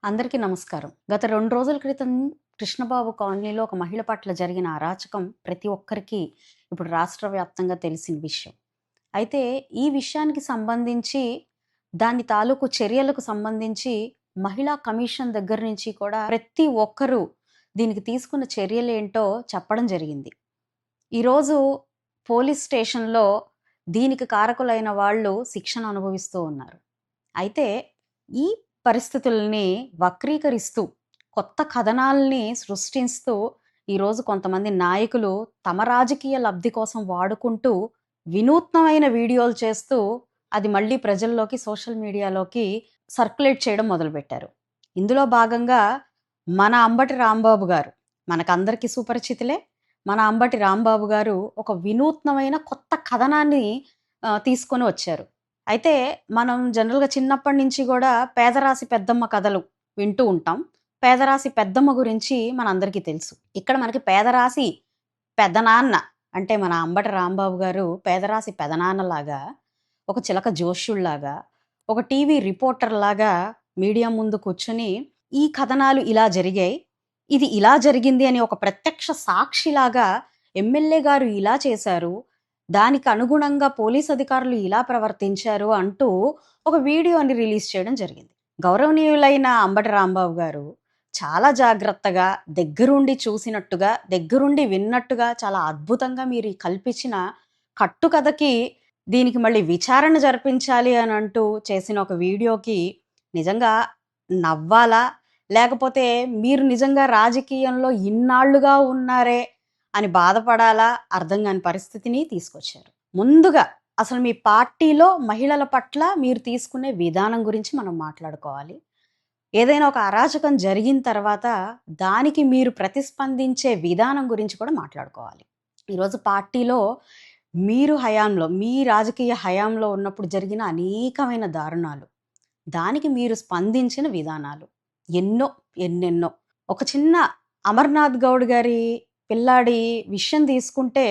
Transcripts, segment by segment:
అందరికీ నమస్కారం. గత 2 రోజుల క్రితం కృష్ణబాబు కాలనీలో ఒక మహిళ పట్ల జరిగిన అరాచకం ప్రతి ఒక్కరికి ఇప్పుడు రాష్ట్ర వ్యాప్తంగా తెలిసిన విషయం. అయితే ఈ విషయానికి సంబంధించి దాని తాలూకు చర్యలకు సంబంధించి మహిళా కమిషన్ దగ్గర నుంచి కూడా ప్రతి ఒక్కరూ దీనికి తీసుకున్న చర్యలేంటో చెప్పడం జరిగింది. ఈరోజు పోలీస్ స్టేషన్‌లో దీనికి కారకులైన వాళ్ళు శిక్షను అనుభవిస్తూ ఉన్నారు. అయితే ఈ పరిస్థితుల్ని వక్రీకరిస్తూ, కొత్త కథనాల్ని సృష్టిస్తూ ఈరోజు కొంతమంది నాయకులు తమ రాజకీయ లబ్ధి కోసం వాడుకుంటూ, వినూత్నమైన వీడియోలు చేస్తూ, అది మళ్ళీ ప్రజల్లోకి సోషల్ మీడియాలోకి సర్క్యులేట్ చేయడం మొదలుపెట్టారు. ఇందులో భాగంగా మన అంబటి రాంబాబు గారు, మనకందరికీ సుపరిచితులే. మన అంబటి రాంబాబు గారు ఒక వినూత్నమైన కొత్త కథనాన్ని తీసుకొని వచ్చారు. అయితే మనం జనరల్‌గా చిన్నప్పటి నుంచి గూడా పేదరాశి పెద్దమ్మ కథలు వింటూ ఉంటాం. పేదరాశి పెద్దమ్మ గురించి మనందరికీ తెలుసు. ఇక్కడ మనకి పేదరాశి పెదనాన్న అంటే మన అంబటి రాంబాబు గారు పేదరాశి పెదనాన్నలాగా, ఒక చిలక జోష్యుడిలాగా, ఒక టీవీ రిపోర్టర్‌లాగా మీడియా ముందు కూర్చొని ఈ కథనాలు ఇలా జరిగాయి. ఇది ఇలా జరిగింది అని ఒక ప్రత్యక్ష సాక్షిలాగా ఎమ్మెల్యే గారు ఇలా చేశారు. దానికి అనుగుణంగా పోలీస్ అధికారులు ఇలా ప్రవర్తించారు అంటూ ఒక వీడియోని రిలీజ్ చేయడం జరిగింది. గౌరవనీయులైన అంబటి రాంబాబు గారు చాలా జాగ్రత్తగా, దగ్గరుండి చూసినట్టుగా, దగ్గరుండి విన్నట్టుగా చాలా అద్భుతంగా మీరు ఈ కల్పించిన కట్టుకథకి దీనికి మళ్ళీ విచారణ జరిపించాలి అని అంటూ చేసిన ఒక వీడియోకి నిజంగా నవ్వాలా? లేకపోతే మీరు నిజంగా రాజకీయంలో ఇన్నాళ్లుగా ఉన్నారే అని బాధపడాలా? అర్థం కాని పరిస్థితిని తీసుకొచ్చారు. ముందుగా అసలు మీ పార్టీలో మహిళల పట్ల మీరు తీసుకునే విధానం గురించి మనం మాట్లాడుకోవాలి. ఏదైనా ఒక అరాచకం జరిగిన తర్వాత దానికి మీరు ప్రతిస్పందించే విధానం గురించి కూడా మాట్లాడుకోవాలి. ఈరోజు పార్టీలో మీరు హయాంలో, మీ రాజకీయ హయాంలో ఉన్నప్పుడు జరిగిన అనేకమైన దారుణాలు, దానికి మీరు స్పందించిన విధానాలు ఎన్నెన్నో. ఒక చిన్న అమర్నాథ్ గౌడ్ గారి పిల్లాడి విషయం తీసుకుంటే,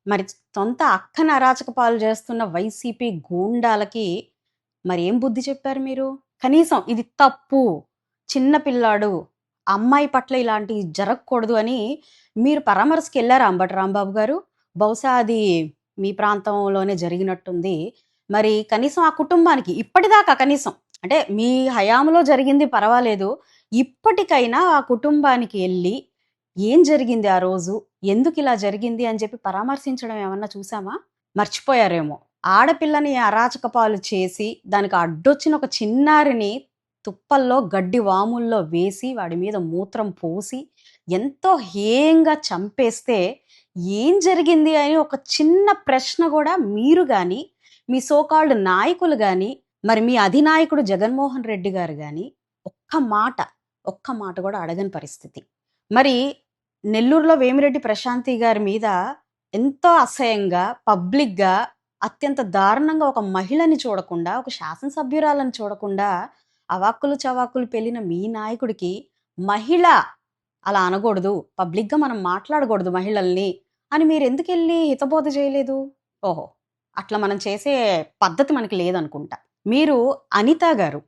మరి సొంత అక్కని అరాచక పాలు చేస్తున్న వైసీపీ గూండాలకి మరి ఏం బుద్ధి చెప్పారు మీరు? కనీసం ఇది తప్పు, చిన్న పిల్లాడు, అమ్మాయి పట్ల ఇలాంటివి జరగకూడదు అని మీరు పరామర్శకి వెళ్ళారా అంబటి రాంబాబు గారు? బహుశా అది మీ ప్రాంతంలోనే జరిగినట్టుంది. మరి కనీసం ఆ కుటుంబానికి ఇప్పటిదాకా కనీసం అంటే మీ హయాంలో జరిగింది పర్వాలేదు. ఇప్పటికైనా ఆ కుటుంబానికి వెళ్ళి ఏం జరిగింది ఆ రోజు? ఎందుకిలా జరిగింది అని చెప్పి పరామర్శించడం ఏమన్నా చూసామా? మర్చిపోయారేమో. ఆడపిల్లని అరాచక పాలు చేసి, దానికి అడ్డొచ్చిన ఒక చిన్నారిని తుప్పల్లో, గడ్డి వాముల్లో వేసి, వాడి మీద మూత్రం పోసి, ఎంతో హేయంగా చంపేస్తే ఏం జరిగింది అని ఒక చిన్న ప్రశ్న కూడా మీరు గాని, మీ సో కాల్డ్ నాయకులు గాని, మరి మీ అధినాయకుడు జగన్మోహన్ రెడ్డి గారు గాని ఒక్క మాట కూడా అడగని పరిస్థితి. మరి నెల్లూరులో వేమిరెడ్డి ప్రశాంతి గారి మీద ఎంతో అసహ్యంగా, పబ్లిక్‌గా, అత్యంత దారుణంగా ఒక మహిళని చూడకుండా, ఒక శాసనసభ్యురాలని చూడకుండా అవాక్కులు చవాకులు పెళ్ళిన మీ నాయకుడికి మహిళ అలా అనకూడదు, పబ్లిక్‌గా మనం మాట్లాడకూడదు మహిళల్ని అని మీరెందుకెళ్ళి హితబోధ చేయలేదు? ఓహో! అట్లా మనం చేసే పద్ధతి మనకి లేదనుకుంటా. మీరు అనిత గారు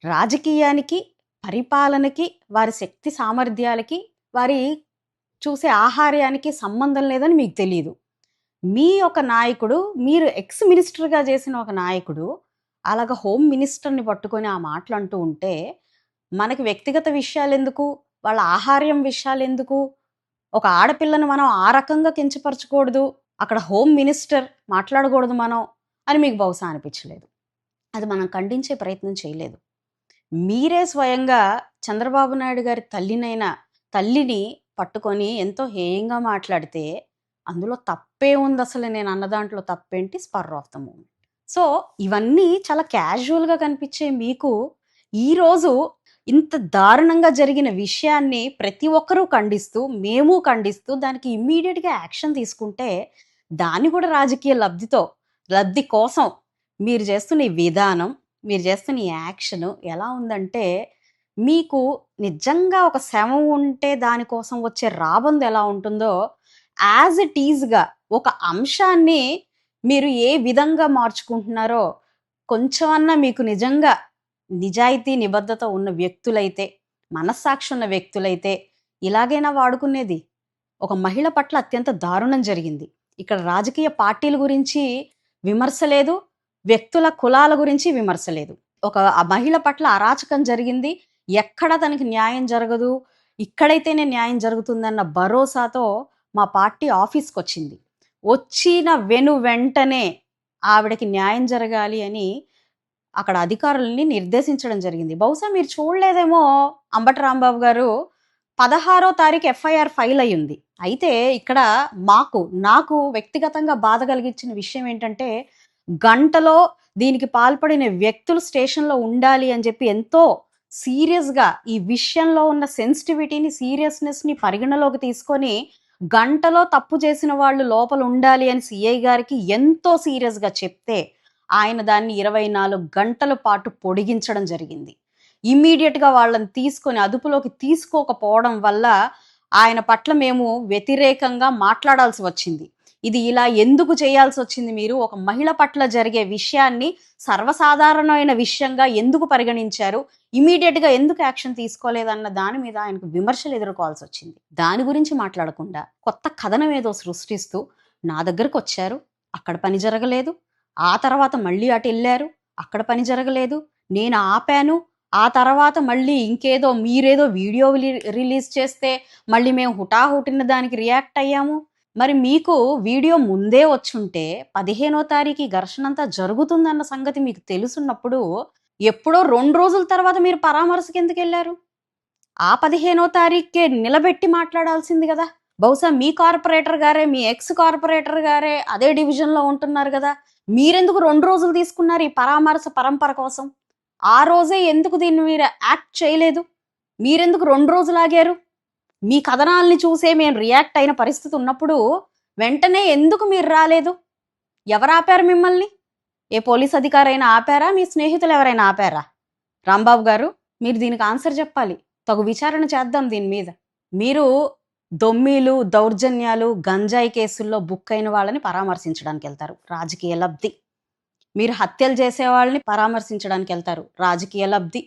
రాజకీయానికి, పరిపాలనకి, వారి శక్తి సామర్థ్యాలకి, వారి చూసే ఆహార్యానికి సంబంధం లేదని మీకు తెలీదు. మీ ఒక నాయకుడు, మీరు ఎక్స్ మినిస్టర్‌గా చేసిన ఒక నాయకుడు, అలాగ హోమ్ మినిస్టర్‌ని పట్టుకొని ఆ మాటలంటూ ఉంటే, మనకి వ్యక్తిగత విషయాలెందుకు? వాళ్ళ ఆహార్యం విషయాలెందుకు? ఒక ఆడపిల్లని మనం ఆ రకంగా కించపరచకూడదు. అక్కడ హోమ్ మినిస్టర్ మాట్లాడకూడదు మనం అని మీకు బహుశా అనిపించలేదు. అది మనం ఖండించే ప్రయత్నం చేయలేదు. మీరే స్వయంగా చంద్రబాబు నాయుడు గారి తల్లిని పట్టుకొని ఎంతో హేయంగా మాట్లాడితే అందులో తప్పే ఉంది, అసలు నేను అన్న దాంట్లో తప్పేంటి? Spur of the moment. So ఇవన్నీ చాలా క్యాజువల్గా కనిపించే మీకు ఈరోజు ఇంత దారుణంగా జరిగిన విషయాన్ని ప్రతి ఒక్కరూ ఖండిస్తూ, మేము ఖండిస్తూ దానికి ఇమ్మీడియట్గా యాక్షన్ తీసుకుంటే, దాన్ని కూడా రాజకీయ లబ్ధి కోసం మీరు చేస్తున్న ఈ విధానం, మీరు చేస్తున్న ఈ యాక్షన్ ఎలా ఉందంటే, మీకు నిజంగా ఒక శవం ఉంటే దానికోసం వచ్చే రాబందు ఎలా ఉంటుందో, యాజ్ ఇట్ ఈజ్‌గా ఒక అంశాన్ని మీరు ఏ విధంగా మార్చుకుంటున్నారో కొంచెమన్నా మీకు నిజంగా నిజాయితీ నిబద్ధత ఉన్న వ్యక్తులైతే, మనస్సాక్షి ఉన్న వ్యక్తులైతే ఇలాగైనా వాడుకునేది. ఒక మహిళ పట్ల అత్యంత దారుణం జరిగింది. ఇక్కడ రాజకీయ పార్టీల గురించి విమర్శ లేదు, వ్యక్తుల కులాల గురించి విమర్శ లేదు. ఒక ఆ మహిళ పట్ల అరాచకం జరిగింది. ఎక్కడ తనకి న్యాయం జరగదు, ఇక్కడైతేనే న్యాయం జరుగుతుందన్న భరోసాతో మా పార్టీ ఆఫీస్‌కొచ్చింది. వచ్చిన వెంటనే ఆవిడకి న్యాయం జరగాలి అని అక్కడ అధికారులని నిర్దేశించడం జరిగింది. బహుశా మీరు చూడలేదేమో అంబటి రాంబాబు గారు, 16వ తారీఖు ఎఫ్ఐఆర్ ఫైల్ అయ్యింది. అయితే ఇక్కడ నాకు వ్యక్తిగతంగా బాధ కలిగించిన విషయం ఏంటంటే, గంటలో దీనికి పాల్పడిన వ్యక్తులు స్టేషన్‌లో ఉండాలి అని చెప్పి ఎంతో సీరియస్‌గా ఈ విషయంలో ఉన్న సెన్సిటివిటీని, సీరియస్‌నెస్‌ని పరిగణలోకి తీసుకొని గంటలో తప్పు చేసిన వాళ్ళు లోపల ఉండాలి అని సీఐ గారికి ఎంతో సీరియస్‌గా చెప్తే, ఆయన దాన్ని 24 గంటల పాటు పొడిగించడం జరిగింది. ఇమ్మీడియేట్‌గా వాళ్ళని తీసుకొని అదుపులోకి తీసుకోకపోవడం వల్ల ఆయన పట్ల మేము వ్యతిరేకంగా మాట్లాడాల్సి వచ్చింది. ఇది ఇలా ఎందుకు చేయాల్సొచ్చింది మీరు? ఒక మహిళ పట్ల జరిగే విషయాన్ని సర్వసాధారణమైన విషయంగా ఎందుకు పరిగణించారు? ఇమ్మీడియేట్‌గా ఎందుకు యాక్షన్ తీసుకోలేదన్న దాని మీద ఆయనకు విమర్శలు ఎదుర్కోవాల్సొచ్చింది. దాని గురించి మాట్లాడకుండా కొత్త కథనం ఏదో సృష్టిస్తూ నా దగ్గరకొచ్చారు, అక్కడ పని జరగలేదు. ఆ తర్వాత మళ్ళీ అటెళ్లారు, అక్కడ పని జరగలేదు. నేను ఆపాను. ఆ తర్వాత మళ్ళీ ఇంకేదో మీరేదో వీడియో రిలీజ్ చేస్తే మళ్ళీ మేము హుటాహుటిన దానికి రియాక్ట్ అయ్యాము. మరి మీకు వీడియో ముందే వచ్చుంటే 15వ తారీఖు ఈ ఘర్షణంతా జరుగుతుందన్న సంగతి మీకు తెలుసున్నప్పుడు ఎప్పుడో 2 రోజుల తర్వాత మీరు పరామర్శకి ఎందుకెళ్లారు? ఆ 15వ తారీఖే నిలబెట్టి మాట్లాడాల్సింది కదా! బహుశా మీ కార్పొరేటర్ గారే, మీ ఎక్స్ కార్పొరేటర్ గారే అదే డివిజన్‌లో ఉంటున్నారు గదా! మీరెందుకు 2 రోజులు తీసుకున్నారు ఈ పరామర్శ పరంపర కోసం? ఆ రోజే ఎందుకు దీన్ని మీరు యాక్ట్ చేయలేదు? మీరెందుకు 2 రోజులు ఆగారు? మీ కథనాల్ని చూసే మేము రియాక్ట్ అయిన పరిస్థితి ఉన్నప్పుడు వెంటనే ఎందుకు మీరు రాలేదు? ఎవరాపారు మిమ్మల్ని? ఏ పోలీస్ అధికారైనా ఆపారా? మీ స్నేహితులు ఎవరైనా ఆపారా? రాంబాబు గారు, మీరు దీనికి ఆన్సర్ చెప్పాలి. తగు విచారణ చేద్దాం దీని మీద. మీరు దొమ్మీలు, దౌర్జన్యాలు, గంజాయి కేసుల్లో బుక్ అయిన వాళ్ళని పరామర్శించడానికి వెళ్తారు, రాజకీయ లబ్ధి. మీరు హత్యలు చేసే వాళ్ళని పరామర్శించడానికి వెళ్తారు, రాజకీయ లబ్ధి.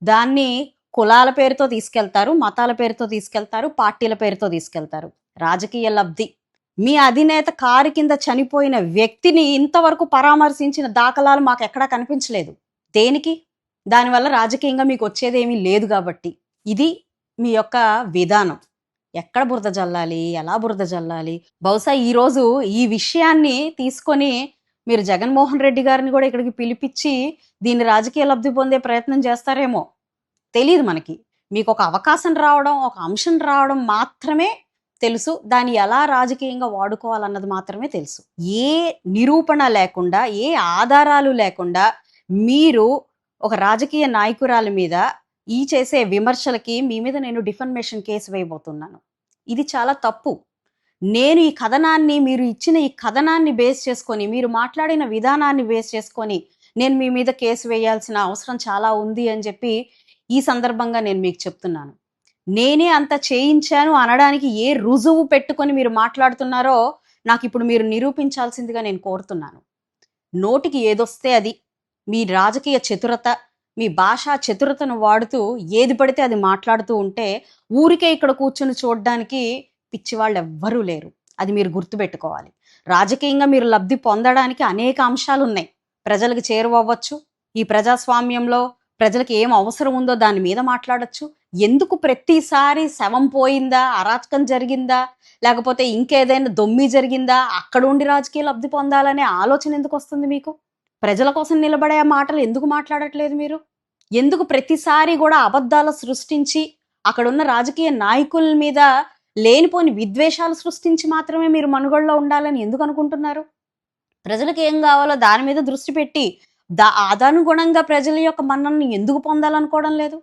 దాన్ని కులాల పేరుతో తీసుకెళ్తారు, మతాల పేరుతో తీసుకెళ్తారు, పార్టీల పేరుతో తీసుకెళ్తారు, రాజకీయ లబ్ధి. మీ అధినేత కారు కింద చనిపోయిన వ్యక్తిని ఇంతవరకు పరామర్శించిన దాఖలాలు మాకు ఎక్కడా కనిపించలేదు. దేనికి? దానివల్ల రాజకీయంగా మీకు వచ్చేదేమీ లేదు కాబట్టి. ఇది మీ యొక్క విధానం. ఎక్కడ బురద జల్లాలి, ఎలా బురద జల్లాలి? బహుశా ఈరోజు ఈ విషయాన్ని తీసుకొని మీరు జగన్మోహన్ రెడ్డి గారిని కూడా ఇక్కడికి పిలిపించి దీన్ని రాజకీయ లబ్ధి పొందే ప్రయత్నం చేస్తారేమో తెలీదు మనకి. మీకు ఒక అవకాశం రావడం, ఒక అంశం రావడం మాత్రమే తెలుసు. దాన్ని ఎలా రాజకీయంగా వాడుకోవాలన్నది మాత్రమే తెలుసు. ఏ నిరూపణ లేకుండా, ఏ ఆధారాలు లేకుండా మీరు ఒక రాజకీయ నాయకురాలి మీద ఈ చేసే విమర్శలకి మీ మీద నేను డిఫర్మేషన్ కేసు వేయబోతున్నాను. ఇది చాలా తప్పు. నేను ఈ కథనాన్ని, మీరు ఇచ్చిన ఈ కథనాన్ని బేస్ చేసుకొని, మీరు మాట్లాడిన విధానాన్ని బేస్ చేసుకొని నేను మీ మీద కేసు వేయాల్సిన అవసరం చాలా ఉంది అని చెప్పి ఈ సందర్భంగా నేను మీకు చెప్తున్నాను. నేనే అంత చేయించాను అనడానికి ఏ రుజువు పెట్టుకొని మీరు మాట్లాడుతున్నారో నాకు ఇప్పుడు మీరు నిరూపించాల్సిందిగా నేను కోరుతున్నాను. నోటికి ఏదొస్తే అది, మీ రాజకీయ చతురత, మీ భాషా చతురతను వాడుతూ ఏది పడితే అది మాట్లాడుతూ ఉంటే ఊరికే ఇక్కడ కూర్చొని చూడడానికి పిచ్చివాళ్ళు ఎవ్వరూ లేరు. అది మీరు గుర్తుపెట్టుకోవాలి. రాజకీయంగా మీరు లబ్ధి పొందడానికి అనేక అంశాలు ఉన్నాయి. ప్రజలకు చేరువవ్వచ్చు. ఈ ప్రజాస్వామ్యంలో ప్రజలకు ఏం అవసరం ఉందో దాని మీద మాట్లాడొచ్చు. ఎందుకు ప్రతిసారి శవం పోయిందా, అరాచకం జరిగిందా, లేకపోతే ఇంకేదైనా దొమ్మి జరిగిందా, అక్కడ ఉండి రాజకీయ లబ్ధి పొందాలనే ఆలోచన ఎందుకు వస్తుంది మీకు? ప్రజల కోసం నిలబడే మాటలు ఎందుకు మాట్లాడట్లేదు మీరు? ఎందుకు ప్రతిసారి కూడా అబద్ధాలు సృష్టించి అక్కడున్న రాజకీయ నాయకుల మీద లేనిపోని విద్వేషాలు సృష్టించి మాత్రమే మీరు మనుగడలో ఉండాలని ఎందుకు అనుకుంటున్నారు? ప్రజలకు ఏం కావాలో దాని మీద దృష్టి పెట్టి అదనుగుణంగా ప్రజల యొక్క మన్ననని ఎందుకు పొందాలనుకోవడం లేదు?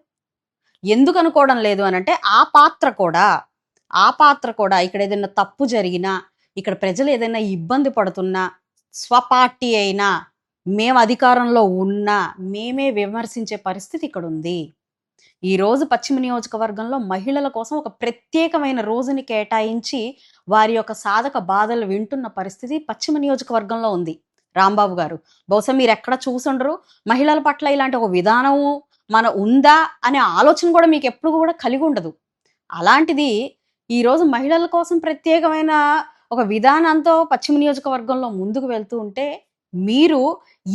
ఎందుకు అనుకోవడం లేదు అనంటే ఆ పాత్ర కూడా ఇక్కడ ఏదైనా తప్పు జరిగినా, ఇక్కడ ప్రజలు ఏదైనా ఇబ్బంది పడుతున్నా, స్వపార్టీ అయినా, మేము అధికారంలో ఉన్నా మేమే విమర్శించే పరిస్థితి ఇక్కడ ఉంది. ఈరోజు పశ్చిమ నియోజకవర్గంలో మహిళల కోసం ఒక ప్రత్యేకమైన రోజుని కేటాయించి వారి యొక్క సాధక బాధలు వింటున్న పరిస్థితి పశ్చిమ నియోజకవర్గంలో ఉంది. రాంబాబు గారు, బహుశా మీరు ఎక్కడ చూసుండరు. మహిళల పట్ల ఇలాంటి ఒక విధానము మన ఉందా అనే ఆలోచన కూడా మీకు ఎప్పుడు కూడా కలిగి ఉండదు. అలాంటిది ఈరోజు మహిళల కోసం ప్రత్యేకమైన ఒక విధానంతో పశ్చిమ నియోజకవర్గంలో ముందుకు వెళ్తూ ఉంటే, మీరు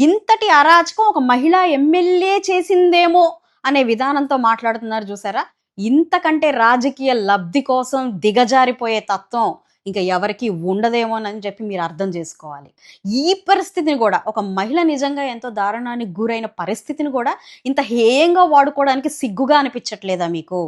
ఇంతటి అరాచకం ఒక మహిళా ఎమ్మెల్యే చేసిందేమో అనే విధానంతో మాట్లాడుతున్నారు చూసారా? ఇంతకంటే రాజకీయ లబ్ధి కోసం దిగజారిపోయే తత్వం ఇంక ఎవరికీ ఉండదేమోనని చెప్పి మీరు అర్థం చేసుకోవాలి. ఈ పరిస్థితిని కూడా ఒక మహిళ నిజంగా ఎంతో దారుణానికి గురైన పరిస్థితిని కూడా ఇంత హేయంగా వాడుకోవడానికి సిగ్గుగా అనిపించట్లేదా మీకు?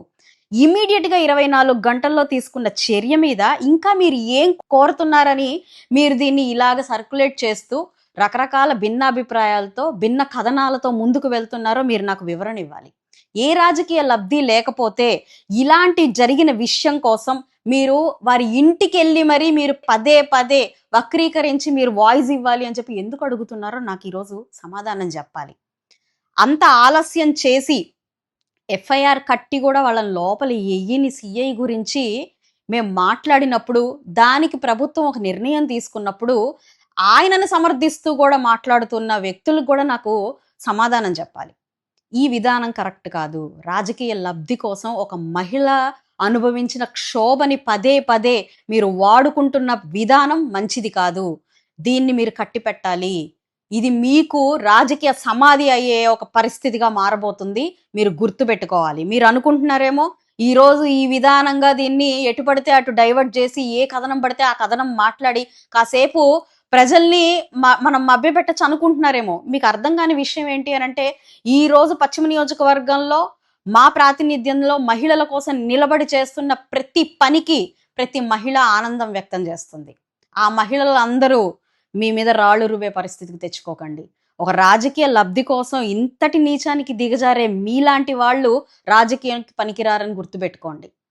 ఇమ్మీడియట్‌గా 24 గంటల్లో తీసుకున్న చర్య మీద ఇంకా మీరు ఏం కోరుతున్నారని మీరు దీన్ని ఇలాగ సర్క్యులేట్ చేస్తూ రకరకాల భిన్నాభిప్రాయాలతో, భిన్న కథనాలతో ముందుకు వెళ్తున్నారో మీరు నాకు వివరణ ఇవ్వాలి. ఏ రాజకీయ లబ్ధి లేకపోతే ఇలాంటి జరిగిన విషయం కోసం మీరు వారి ఇంటికెళ్ళి మరీ మీరు పదే పదే వక్రీకరించి మీరు వాయిస్ ఇవ్వాలి అని చెప్పి ఎందుకు అడుగుతున్నారో నాకు ఈరోజు సమాధానం చెప్పాలి. అంత ఆలస్యం చేసి ఎఫ్ఐఆర్ కట్టి కూడా వాళ్ళని లోపల ఎయ్యని సిఐ గురించి మేము మాట్లాడినప్పుడు, దానికి ప్రభుత్వం ఒక నిర్ణయం తీసుకున్నప్పుడు, ఆయనను సమర్థిస్తూ కూడా మాట్లాడుతున్న వ్యక్తులకు కూడా నాకు సమాధానం చెప్పాలి. ఈ విధానం కరెక్ట్ కాదు. రాజకీయ లబ్ధి కోసం ఒక మహిళ అనుభవించిన క్షోభని పదే పదే మీరు వాడుకుంటున్న విధానం మంచిది కాదు. దీన్ని మీరు కట్టిపెట్టాలి. ఇది మీకు రాజకీయ సమాధి అయ్యే ఒక పరిస్థితిగా మారబోతుంది. మీరు గుర్తుపెట్టుకోవాలి. మీరు అనుకుంటున్నారేమో ఈరోజు ఈ విధానంగా దీన్ని ఎటు పడితే అటు డైవర్ట్ చేసి ఏ కథనం పడితే ఆ కథనం మాట్లాడి కాసేపు ప్రజల్ని మనం మభ్యపెట్టచ్చు అనుకుంటున్నారేమో. మీకు అర్థం కాని విషయం ఏంటి అనంటే, ఈ రోజు పశ్చిమ నియోజకవర్గంలో మా ప్రాతినిధ్యంలో మహిళల కోసం నిలబడి చేస్తున్న ప్రతి పనికి ప్రతి మహిళ ఆనందం వ్యక్తం చేస్తుంది. ఆ మహిళలందరూ మీ మీద రాళ్ళు రువ్వే పరిస్థితికి తెచ్చుకోకండి. ఒక రాజకీయ లబ్ధి కోసం ఇంతటి నీచానికి దిగజారే మీలాంటి వాళ్ళు రాజకీయానికి పనికిరారని గుర్తుపెట్టుకోండి.